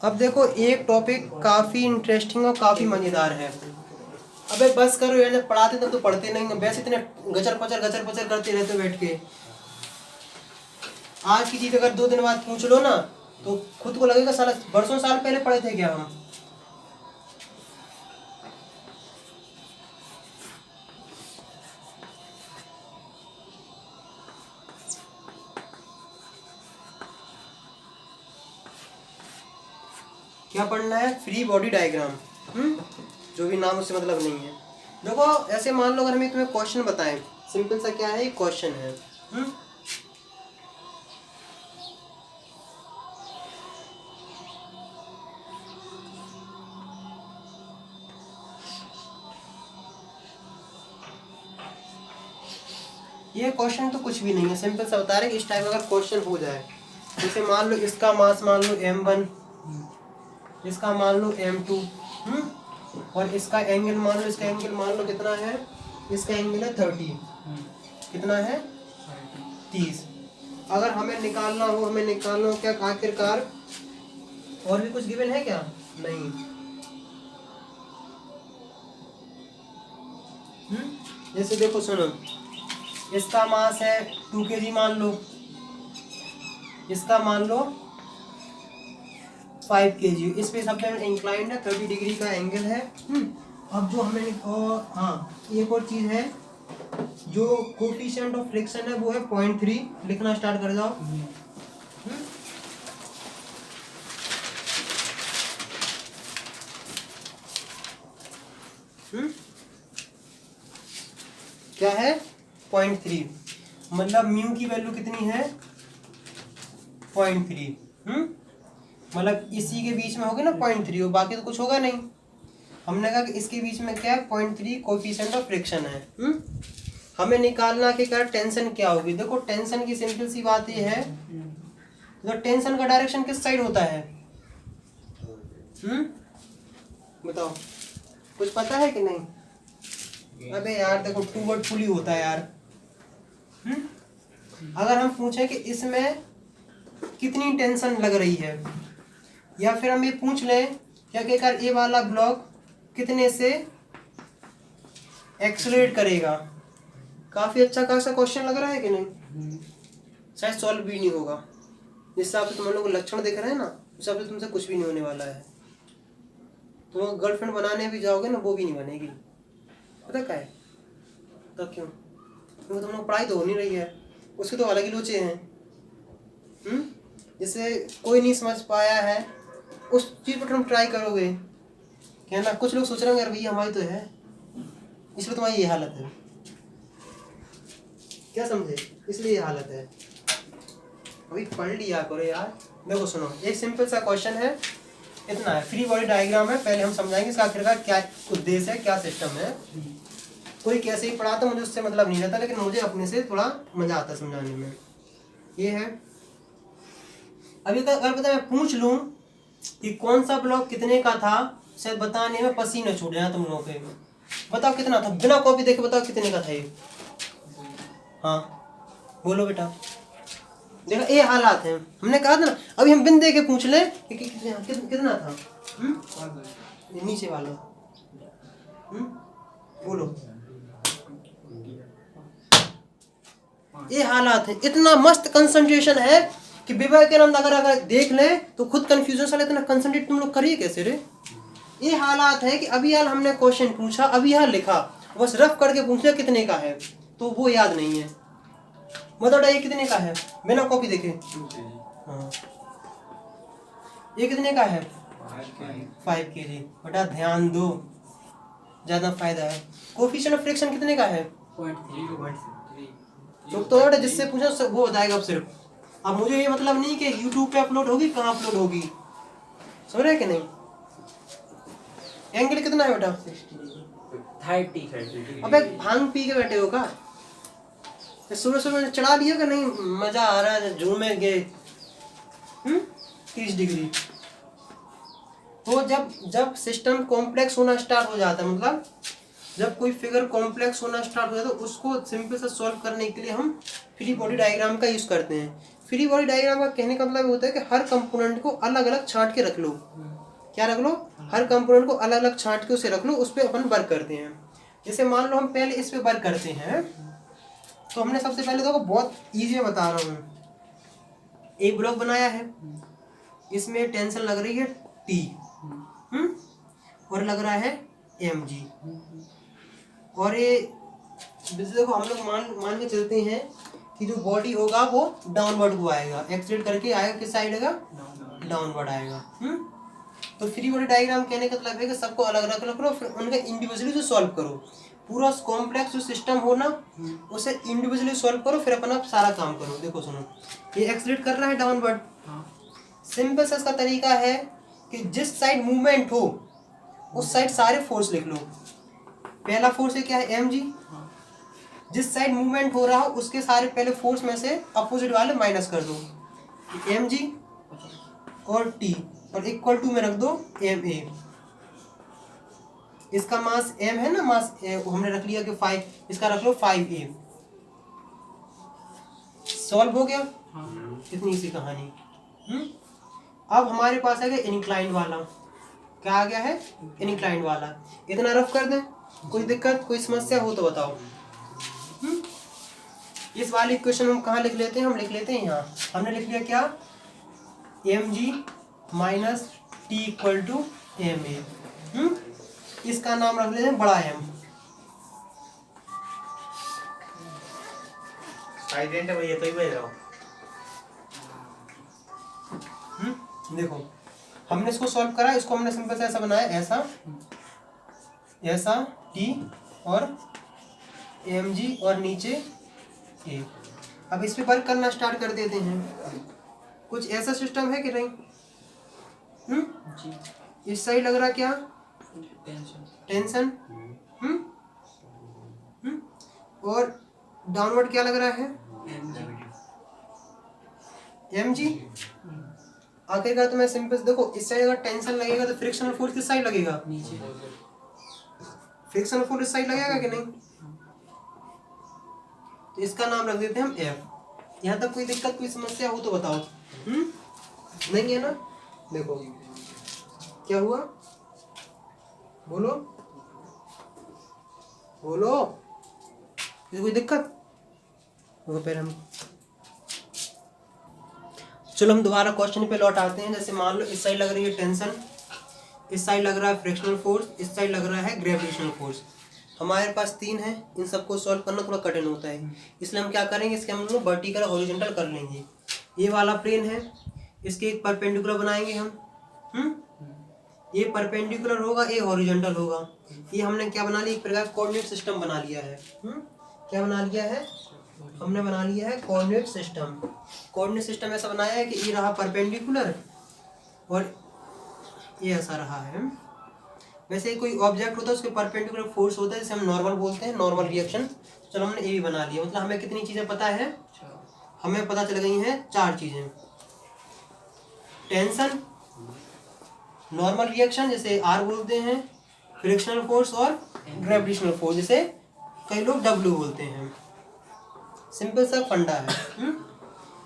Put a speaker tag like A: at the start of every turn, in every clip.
A: अब देखो एक टॉपिक काफ़ी इंटरेस्टिंग और काफ़ी मज़ेदार है। अबे बस करो यार, जब पढ़ाते तब तो पढ़ते नहीं हो, वैसे इतने गचर पचर करते रहते हो बैठ के। आज की चीज़ अगर 2 दिन बाद पूछ लो ना तो खुद को लगेगा साला बरसों साल पहले पढ़े थे क्या हम। क्या पढ़ना है? Free body diagram. जो भी नाम उससे मतलब नहीं है। देखो ऐसे मान लो अगर मैं तुम्हें क्वेश्चन बताएं, सिंपल सा क्या है, एक क्वेश्चन है। ये क्वेश्चन तो कुछ भी नहीं है, सिंपल सा बता रहे कि इस टाइप अगर क्वेश्चन हो जाए, जैसे मान लो इसका मास मान लो m1, इसका मान लो m2, और इसका एंगल मान लो, इसका एंगल मान लो कितना है, इसका एंगल है 30, कितना है 30। अगर हमें निकालना हो क्या आखिरकार और भी कुछ गिवन है क्या? नहीं। जैसे देखो सुनो, इसका मास है 2 kg मान लो, इसका मान लो 5 kg, इस पे सबसे इंक्लाइंड है, 30 डिग्री का एंगल है। अब जो हमें एक और चीज़ है, जो कोफिशिएंट ऑफ फ्रिक्शन है वो है 0.3, लिखना स्टार्ट कर जाओ। क्या है? 0.3, मतलब म्यू की वैल्यू कितनी है? 0.3। मतलब इसी के बीच में होगी ना 0.3, और बाकी तो कुछ होगा नहीं। हमने कहा कि इसके बीच में क्या है? 0.3 कोफिशिएंट ऑफ फ्रिक्शन है। हमें निकालना कि क्या टेंशन क्या होगी। देखो टेंशन की सिंपल सी बात ये है, तो टेंशन का डायरेक्शन किस साइड होता है? बताओ, कुछ पता है कि नहीं? अबे यार देखो टूवर्ड पुली होता है यार। अगर हम पूछें कि इसमें कितनी टेंशन लग रही है, या फिर हम ये पूछ लें क्या कि ये वाला ब्लॉक कितने से एक्सेलरेट करेगा, काफ़ी अच्छा खासा क्वेश्चन लग रहा है कि नहीं? शायद सॉल्व भी नहीं होगा। जिस हिसाब से तुम लोग लक्षण देख रहे हैं ना, उस हिसाब से तुमसे कुछ भी नहीं होने वाला है। तुम गर्लफ्रेंड बनाने भी जाओगे ना, वो भी नहीं बनेगी। पता क्या है? तो क्यों? क्योंकि तुम लोग पढ़ाई तो हो नहीं रही है, उसके तो अलग ही लोचे हैं। जैसे कोई नहीं समझ पाया है उस चीज़ पर तुम ट्राई करोगे क्या ना, कुछ लोग सोच रहे होंगे यार भैया हमारी तो है, इसलिए तुम्हारी ये हालत है। क्या समझे? इसलिए ये हालत है। अभी पढ़ लिया करो यार। देखो सुनो, एक सिंपल सा क्वेश्चन है, इतना है, फ्री बॉडी डायग्राम है। पहले हम समझाएंगे इसका आखिरकार क्या उद्देश्य है, क्या सिस्टम है। कोई कैसे ही पढ़ाता मुझे उससे मतलब नहीं रहता, लेकिन मुझे अपने से थोड़ा मजा आता है समझाने में। ये है, अभी तक अगर पता मैं पूछ लूँ कि कौन सा ब्लॉक कितने का था, शायद बताने में पसीना छूट जाए तुम लोगों के। बताओ कितना था, बिना कॉपी देखे बताओ कितने का था ये। हाँ बोलो बेटा। देखो ये हालात हैं, हमने कहा था ना, अभी हम बिन देखे पूछ ले कि कितना था। नीचे वाला बोलो। ये हालात है, इतना मस्त कंसंट्रेशन है कि विवेकानंद अगर देख ले तो खुद कंफ्यूजन साले, इतना कंसंट्रेट तुम लोग करिए कैसे रे। ये हालात है कि अभी यार हमने क्वेश्चन पूछा, अभी यहाँ लिखा, बस रफ करके पूछा कितने का है, तो वो याद नहीं है। बताओ ये कितने का है बिना कॉपी देखे? हाँ ये कितने का है? 5 kg। बेटा ध्यान दो, ज़्यादा फायदा है। कोफिशिएंट ऑफ फ्रिक्शन कितने का है? 0.3। तो जिससे पूछा उससे वो बताएगा। अब सिर्फ अब मुझे ये मतलब नहीं कि YouTube पे अपलोड होगी, कहाँ अपलोड होगी, समझ रहे कि नहीं? एंगल कितना है बेटा? 30। अबे भांग पी के बैठे हो का? सुबह सुबह चढ़ा लिया कि नहीं? मजा आ रहा है, झूमेंगे। 30 डिग्री। तो जब सिस्टम कॉम्प्लेक्स होना स्टार्ट हो जाता है, मतलब जब कोई फिगर कॉम्प्लेक्स होना स्टार्ट हो जाता है तो उसको सिंपल से सॉल्व करने के लिए हम फ्री बॉडी डायग्राम का यूज़ करते हैं। फ्री बॉडी डायग्राम का कहने का मतलब होता है कि हर कंपोनेंट को अलग अलग छांट के रख लो। क्या रख लो? हर कंपोनेंट को अलग अलग छांट के उसे रख लो, उस पर अपन वर्क करते हैं। जैसे मान लो हम पहले इस पे वर्क करते हैं, तो हमने सबसे पहले देखो बहुत ईजी में बता रहा हूँ, एक ब्लॉक बनाया है, इसमें टेंशन लग रही है T, और लग रहा है mg, और ये देखो हम लोग मान के चलते हैं कि जो बॉडी होगा वो डाउनवर्ड को आएगा, एक्सलेट करके आएगा, किस साइड आएगा? डाउनवर्ड आएगा। तो फ्री बॉडी डायग्राम कहने का मतलब है कि सबको अलग अलग रख लो, फिर उनके इंडिविजुअली जो सॉल्व करो, पूरा कॉम्प्लेक्स जो सिस्टम हो ना उसे इंडिविजुअली सॉल्व करो, फिर अपना सारा काम करो। देखो सुनो, ये एक्सलेट कर रहा है डाउनवर्ड, सिंपल सा इसका तरीका है कि जिस साइड मूवमेंट हो उस साइड सारे फोर्स लिख लो। पहला फोर्स है क्या है? mg। जिस साइड मूवमेंट हो रहा हो उसके सारे पहले फोर्स में से अपोजिट वाले माइनस कर दो, mg और t, और इक्वल टू में रख दो ma। इसका मास m है ना, मास हमने रख लिया कि 5, इसका रख लो 5a। सॉल्व हो गया? इतनी सी कहानी। अब हमारे पास आ गया इनक्लाइंड वाला। क्या आ गया है? इनक्लाइंड वाला। इतना रफ कर दें? कोई दिक्कत, कोई समस्या हो तो बताओ। इस वाले इक्वेशन हम कहाँ लिख लेते हैं? हम लिख लेते हैं यहाँ। हमने लिख लिया क्या? mg minus T equal to ma। इसका नाम रख लेते हैं बड़ा M।
B: साइलेंट है भैया, तो ही भेज रहा हूँ।
A: देखो हमने इसको सॉल्व करा, इसको हमने सिंपल से ऐसा बनाया, ऐसा ऐसा t और mg और नीचे a। अब इस पे वर्क करना स्टार्ट कर देते हैं। कुछ ऐसा सिस्टम है कि नहीं? इस साइड लग रहा क्या? टेंशन। और डाउनवर्ड क्या लग रहा है? mg। आखिरकार तो मैं सिंपल देखो, इस साइड अगर टेंशन लगेगा तो फ्रिक्शनल फोर्स किस साइड लगेगा? नीचे। फ्रिक्शनल फोर्स इस साइड लगेगा कि नहीं? तो इसका नाम रख देते हैं हम F। यहाँ तक कोई दिक्कत, कोई समस्या हो तो बताओ। नहीं है ना? देखो क्या हुआ, बोलो बोलो, कोई दिक्कत? वो फिर हम चलो हम दोबारा क्वेश्चन पे लौट आते हैं। जैसे मान लो इस साइड लग रही है टेंशन, इस साइड लग रहा है फ्रिक्शनल फोर्स, इस साइड लग रहा है ग्रेविटेशनल फोर्स। हमारे पास 3 है, इन सबको सॉल्व करना थोड़ा कठिन होता है, इसलिए हम क्या करेंगे, इसके हम लोग वर्टिकल हॉरिजॉन्टल कर लेंगे। ये वाला प्लेन है, इसके एक परपेंडिकुलर बनाएंगे हम। ये परपेंडिकुलर होगा, ये हॉरिजॉन्टल होगा। ये हमने क्या बना लिया? एक प्रकार कोऑर्डिनेट सिस्टम बना लिया है। क्या बना लिया है? हमने बना लिया है कोऑर्डिनेट सिस्टम। कोऑर्डिनेट सिस्टम ऐसा बनाया है कि ये रहा परपेंडिकुलर और ये ऐसा रहा है। वैसे कोई ऑब्जेक्ट होता है उसके परपेंडिकुलर फोर्स होता है, जिसे हम नॉर्मल बोलते हैं, नॉर्मल रिएक्शन। चलो हमने ये भी बना लिया। मतलब हमें कितनी चीजें पता है? हमें पता चल गई हैं 4 चीजें। टेंशन, नॉर्मल रिएक्शन जिसे R बोलते हैं, फ्रिक्शनल फोर्स और ग्रेविटेशनल फोर्स जिसे कई लोग W बोलते हैं। सिंपल सा फंडा है।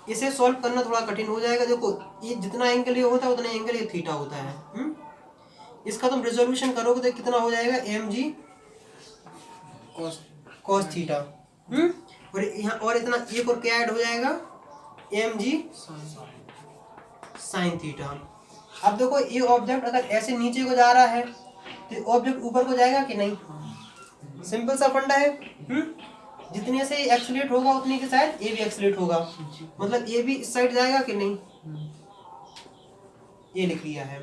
A: इसे सॉल्व करना थोड़ा कठिन हो जाएगा। देखो ये जितना एंगल ये होता है उतना एंगल ये थीटा होता है। इसका तुम रिजोल्यूशन करोगे तो कितना हो जाएगा? mg cos theta. और यहाँ और इतना एक और क्या ऐड हो जाएगा? mg sin theta. अब देखो ये ऑब्जेक्ट अगर ऐसे नीचे को जा रहा है तो ऑब्जेक्ट ऊपर को जाएगा कि नहीं? सिंपल सा फंडा है। जितने से एक्सीलरेट होगा उतनी के साइड ये भी एक्सीलरेट होगा, मतलब ये भी इस साइड जाएगा कि नहीं? ये लिख लिया है।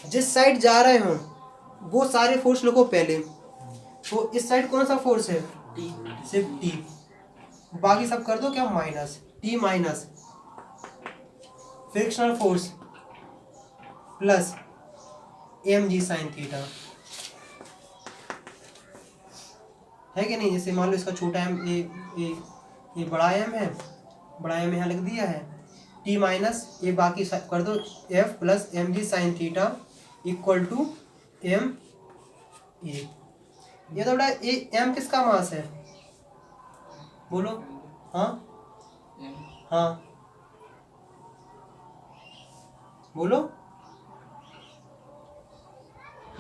A: जिस साइड जा रहे हो वो सारे फोर्स लिखो पहले। तो इस साइड कौन सा फोर्स है? T, सिर्फ T। बाकी सब कर दो क्या? Minus T minus frictional force plus mg sin theta, है कि नहीं? जैसे मान लो इसका छोटा m, ये बड़ा m है, बड़ा m यहाँ लिख दिया है, t माइनस ये बाकी कर दो f plus mg sin theta equal to m a। ये तो बड़ा ये m किसका मास है? बोलो। हाँ हाँ बोलो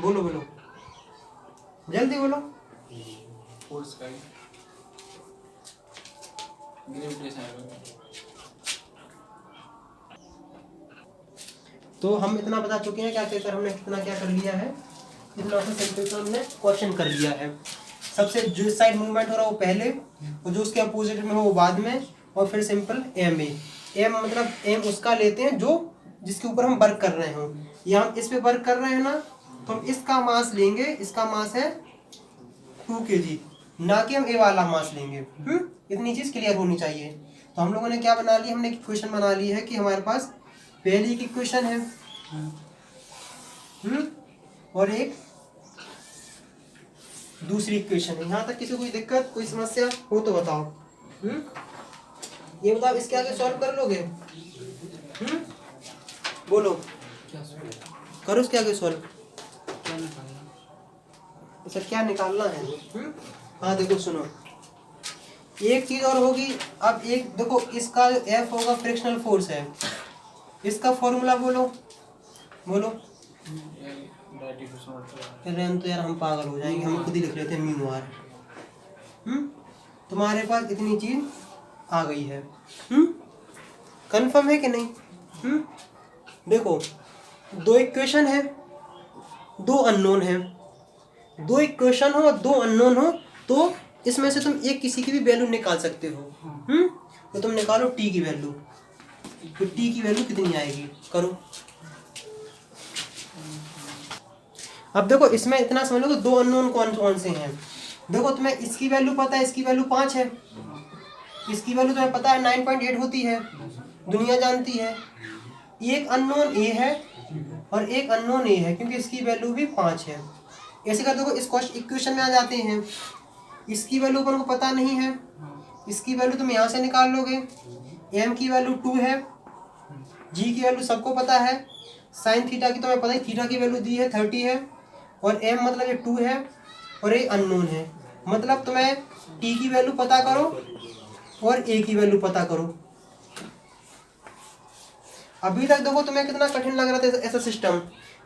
A: बोलो बोलो, जल्दी बोलो।
C: फोर्स का ग्रेविटेशन।
A: तो हम इतना बता चुके हैं क्या कहकर हमने कितना क्या कर लिया है, इतना से सिंपल से हमने क्वेश्चन कर लिया है। सबसे जो साइड मूवमेंट हो रहा है वो पहले, और जो उसके अपोजिट में हो वो बाद में, और फिर सिंपल एम ए। एम मतलब एम उसका लेते हैं जो जिसके ऊपर हम वर्क कर रहे हो, या हम इस पे वर्क कर रहे हैं ना, तो हम इसका मास लेंगे, इसका मास है 2 kg, ना कि हम ए वाला मास लेंगे। इतनी चीज क्लियर होनी चाहिए। तो हम लोगों ने क्या बना लिया, हमने इक्वेशन बना ली है कि हमारे पास पहली की इक्वेशन है, और एक दूसरी इक्वेशन है। यहाँ तक किसी को कोई दिक्कत कोई समस्या हो तो बताओ। ये बताओ, इसके आगे सॉल्व कर लोगे? बोलो, करो इसके आगे सॉल्व। अच्छा, क्या निकालना है? हाँ देखो सुनो, एक चीज और होगी। अब एक देखो, इसका जो F होगा फ्रिक्शनल फोर्स है, इसका फॉर्मूला बोलो बोलो। रहने तो यार, हम पागल हो जाएंगे, हम खुद ही लिख लेते हैं म्यू आर। तुम्हारे पास इतनी चीज आ गई है। कंफर्म है कि नहीं? देखो, दो इक्वेशन है, दो अननोन है। दो इक्वेशन हो और दो अननोन हो, तो इसमें से तुम एक किसी की भी वैल्यू निकाल सकते हो। तो तुम निकालो टी की वैल्यू, तो टी की वैल्यू कितनी आएगी, करो। अब देखो, इसमें इतना समझ लो कि दो अननोन कौन कौन से हैं। देखो, तुम्हें इसकी वैल्यू पता है, इसकी वैल्यू 5 है, इसकी वैल्यू तुम्हें पता है 9.8 होती है, दुनिया जानती है। एक अननोन ए है और एक अननोन ए है, क्योंकि इसकी वैल्यू भी 5 है। ऐसे कर देखो, इस इक्वेशन में आ जाते हैं। इसकी वैल्यू अपन को पता नहीं है, इसकी वैल्यू तुम यहाँ से निकाल लोगे। एम की वैल्यू 2 है, जी की वैल्यू सबको पता है, साइन थीटा की तुम्हें पता है, थीटा की वैल्यू दी है 30 है, और एम मतलब ये 2 है और ये अननोन है। मतलब तुम्हें टी की वैल्यू पता करो और ए की वैल्यू पता करो। अभी तक देखो तुम्हें कितना कठिन लग रहा था ऐसा सिस्टम,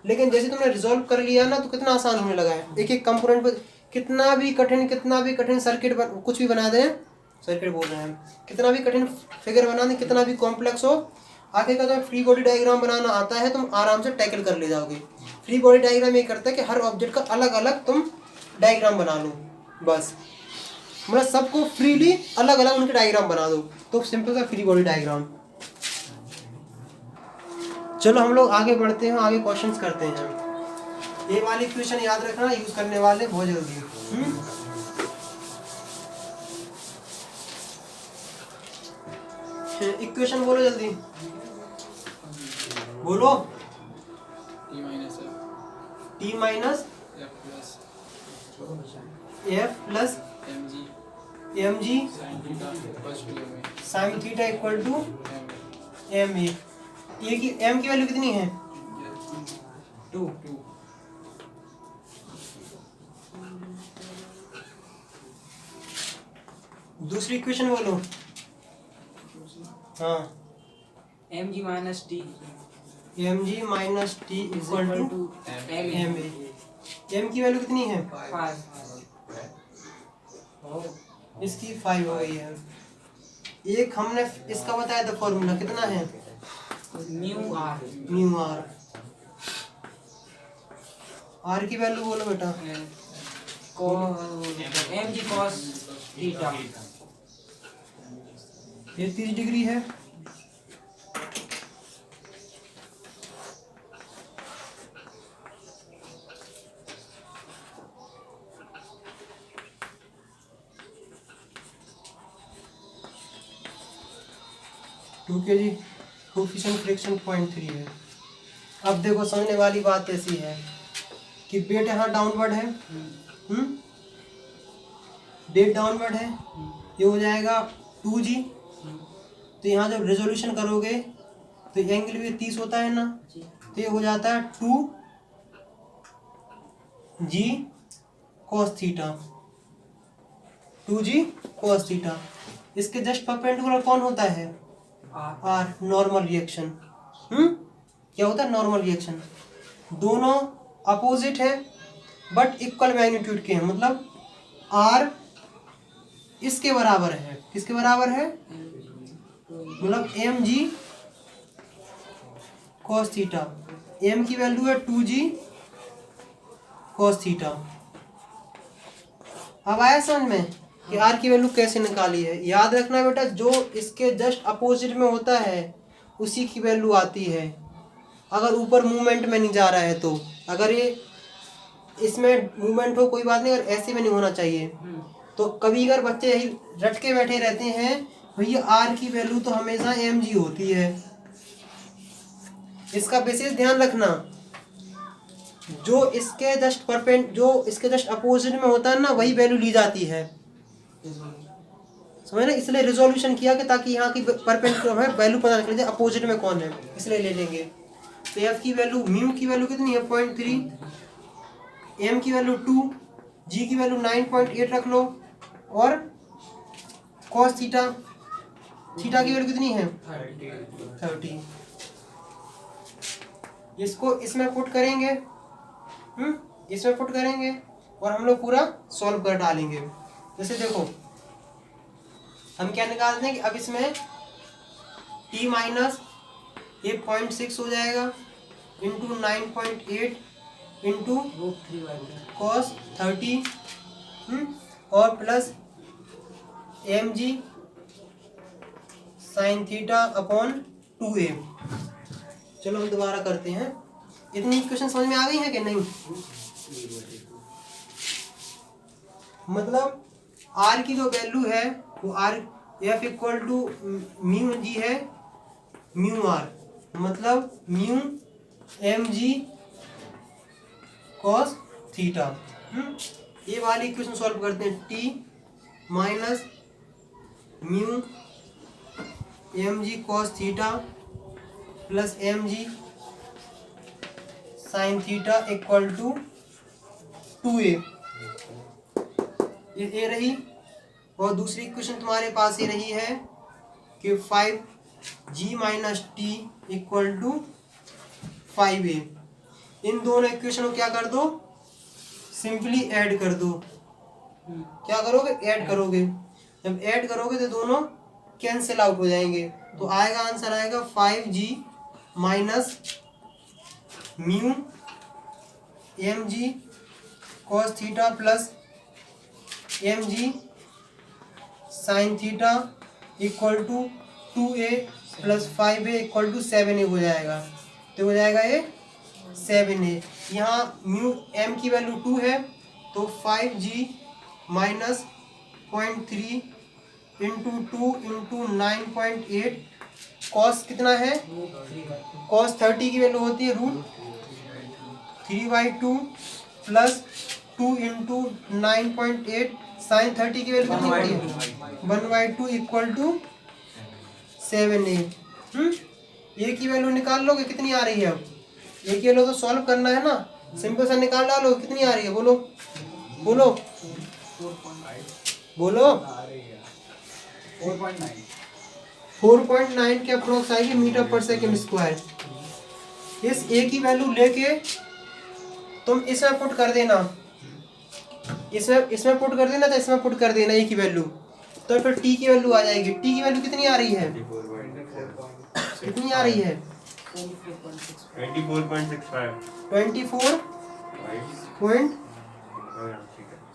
A: लेकिन जैसे तुमने रिजॉल्व कर लिया ना, तो कितना आसान होने लगा है। एक एक कंपोनेंट पर कितना भी कठिन सर्किट कुछ भी बना दें, सर्किट बोल रहे हैं, कितना भी कठिन फिगर बना दें, कितना भी कॉम्प्लेक्स हो, आगे का तुम्हें फ्री बॉडी डायग्राम बनाना आता है, तुम आराम से टैकल कर ले जाओगे। फ्री बॉडी डायग्राम ये करता है कि हर ऑब्जेक्ट का अलग अलग तुम डायग्राम बना लो, बस। मतलब सबको फ्रीली अलग अलग उनके डायग्राम बना दो, तो सिंपल सा फ्री बॉडी डायग्राम। चलो हम लोग आगे बढ़ते हैं, आगे क्वेश्चंस करते हैं। ये वाली इक्वेशन याद रखना, यूज करने वाले बहुत जल्दी। इक्वेशन बोलो जल्दी, बोलो। T minus F plus M G sine theta equal to M A. A की एम की वैल्यू कितनी है? 2। दूसरी इक्वेशन बोलो। हाँ,
D: M G minus T
A: equal to M A. M की वैल्यू कितनी है?
D: 5।
A: इसकी 5 हो गई है। एक हमने इसका बताया था फॉर्मूला, कितना है? Mu R. आर की वैल्यू बोलो बेटा।
D: M G cos theta.
A: ये 30 डिग्री है। टू के जी कोफिशिएंट फ्रिक्शन 0.3 है। अब देखो, समझने वाली बात ऐसी है कि वेट यहाँ डाउनवर्ड है, डेट डाउनवर्ड है, ये हो जाएगा 2g। तो यहाँ जब रेजोल्यूशन करोगे तो एंगल भी 30 होता है ना, तो ये हो जाता है 2g cos theta. 2g cos theta. इसके जस्ट परपेंडिकुलर कौन होता है? R, normal reaction. क्या होता है नॉर्मल रिएक्शन। दोनों अपोजिट है बट इक्वल मैग्नीट्यूड के हैं, मतलब आर इसके बराबर है, किसके बराबर है, मतलब एम जी कॉस थीटा। एम की वैल्यू है 2g कॉस थीटा। अब आया समझ में कि आर की वैल्यू कैसे निकाली है। याद रखना बेटा, जो इसके जस्ट अपोजिट में होता है उसी की वैल्यू आती है, अगर ऊपर मूवमेंट में नहीं जा रहा है तो। अगर ये इसमें मूवमेंट हो कोई बात नहीं, अगर ऐसे में नहीं होना चाहिए। तो कभी अगर बच्चे यही रट के बैठे रहते हैं भैया आर की वैल्यू तो हमेशा एम जी होती है, इसका विशेष ध्यान रखना। जो इसके जस्ट अपोजिट में होता है ना वही वैल्यू ली जाती है, समझ ना। इसलिए रिजोल्यूशन किया कि ताकि यहाँ की परपेंडिकुलर है वैल्यू पता निकल जाए अपोजिट में कौन है, इसलिए ले लेंगे। तो एफ की वैल्यू म्यू की वैल्यू कितनी है 0.3, एम की वैल्यू 2, जी की वैल्यू 9.8 रख लो, और कॉस थीटा की वैल्यू कितनी है 30। इसको इसमें पुट करेंगे, इसमें पुट करेंगे और हम लोग पूरा सॉल्व कर डालेंगे। जैसे देखो हम क्या निकालते हैं कि अब इसमें t माइनस ये 0.6 हो जाएगा इंटू 9.8 इंटू कॉस 30 और plus M G sine theta upon 2a। चलो हम दोबारा करते हैं। इतनी इक्वेशन समझ में आ गई है कि नहीं। मतलब r की जो वैल्यू है वो r F equal to mu G है, म्यू आर मतलब mu M G cos theta. ये वाली इक्वेशन सॉल्व करते हैं। t minus mu M G cos theta plus M G sine theta equal to 2a, ये रही। और दूसरी इक्वेशन तुम्हारे पास ये रही है कि 5g minus T equal to 5a। इन दोनों इक्वेशन को क्या कर दो, सिंपली ऐड कर दो। क्या करोगे, ऐड करोगे। जब ऐड करोगे तो दोनों कैंसिल आउट हो जाएंगे, तो आएगा आंसर आएगा 5g minus mu M G cos theta plus M G sine theta equal to 2a plus 5a equal to 7a हो जाएगा। तो हो जाएगा ये 7a। यहाँ म्यू एम की वैल्यू 2 है तो 5g minus 0.3 into 2 into 9.8 cos कितना है, कॉस 30 की वैल्यू होती है √3/2 प्लस 2 इंटू 9.8 साइन 30 की वैल्यू कितनी होती है 1/2 इक्वल टू 7a। ए की वैल्यू निकाल लोगे कितनी आ रही है। अब ए की वैल्यू तो सॉल्व करना है ना, सिंपल सा निकाल डालो कितनी आ रही है। बोलो बोलो बोलो 4.9 के अप्रोक्स आएगी मीटर पर सेकंड स्क्वायर। इस ए की वैल्यू लेके तुम इसमें पुट कर देना, इसमें पुट कर देना, तो इसमें पुट कर देना ए की वैल्यू, तो फिर टी की वैल्यू आ जाएगी। टी की वैल्यू कितनी आ रही है, कितनी आ रही है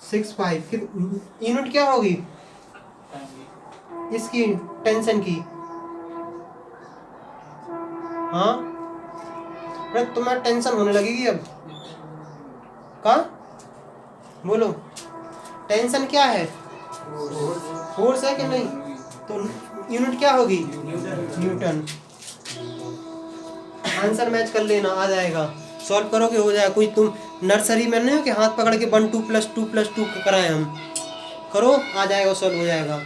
A: 24.65। यूनिट क्या होगी इसकी, टेंशन की। हाँ तुम्हें टेंशन होने लगेगी अब। का बोलो टेंशन क्या है, फोर्स है कि नहीं। तो यूनिट क्या होगी न्यूटन। आंसर मैच कर लेना, आ जाएगा। सॉल्व करोगे हो जाएगा। कोई तुम नर्सरी में नहीं हो कि हाथ पकड़ के 1 2 + 2 + 2 कराए हम, करो आ जाएगा, सॉल्व हो जाएगा।